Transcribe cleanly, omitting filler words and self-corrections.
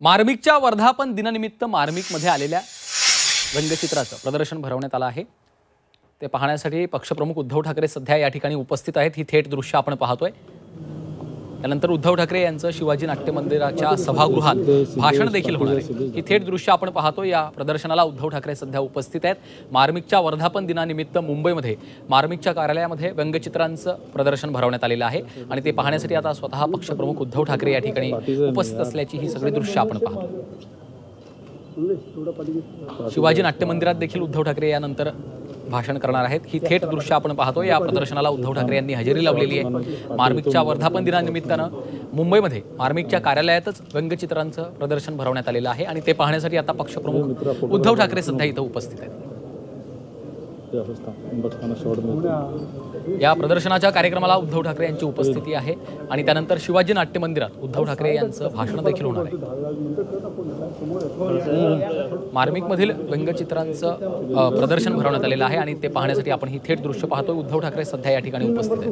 मार्मिकच्या वर्धापन दिनानिमित्त मार्मिकमध्ये आलेल्या व्यंगचित्राचं प्रदर्शन भरवण्यात आलं आहे। ते पाहण्यासाठी पक्षप्रमुख उद्धव ठाकरे सध्या या ठिकाणी उपस्थित आहेत। ही थेट दृश्य आपण पाहतोय। त्यानंतर उद्धव ठाकरे यांचं शिवाजी नाट्य मंदिराच्या सभागृहात भाषण देखील होणार आहे। ही थेट दृश्य आपण पाहतोय। या प्रदर्शनाला उद्धव ठाकरे सध्या उपस्थित आहेत। मार्मिकच्या वर्धापन दिनानिमित्त मुंबईमध्ये मार्मिकच्या कार्यालयामध्ये व्यंगचित्रांचं प्रदर्शन भरवण्यात आलेलं आहे आणि ते पाहण्यासाठी आता स्वतः पक्षप्रमुख उद्धव ठाकरे या ठिकाणी उपस्थित असल्याची ही सगळी दृश्य आपण पाहतोय। शिवाजी नाट्य मंदिरात देखील उद्धव ठाकरे यानंतर भाषण करणार आहेत। ही थेट दृश्य आपण पाहतोय। या प्रदर्शनाला उद्धव ठाकरे यांनी हजेरी लावलेली आहे। मार्मिकच्या वर्धापन दिनानिमित्तानं मुंबईमध्ये मार्मिकच्या कार्यालयातच व्यंगचित्रांचं प्रदर्शन भरवण्यात आलेलं आहे आणि ते पाहण्यासाठी आता पक्षप्रमुख उद्धव ठाकरे सध्या इथं उपस्थित आहेत। या प्रदर्शनाच्या कार्यक्रमाला उद्धव ठाकरे यांची उपस्थिती आहे आणि त्यानंतर शिवाजी नाट्य मंदिरात उद्धव ठाकरे यांचं भाषण देखील होणार आहे। मार्मिकमधील व्यंगचित्रांचं प्रदर्शन भरवण्यात आलेलं आहे आणि ते पाहण्यासाठी आपण ही थेट दृश्य पाहतोय। उद्धव ठाकरे सध्या या ठिकाणी उपस्थित आहेत।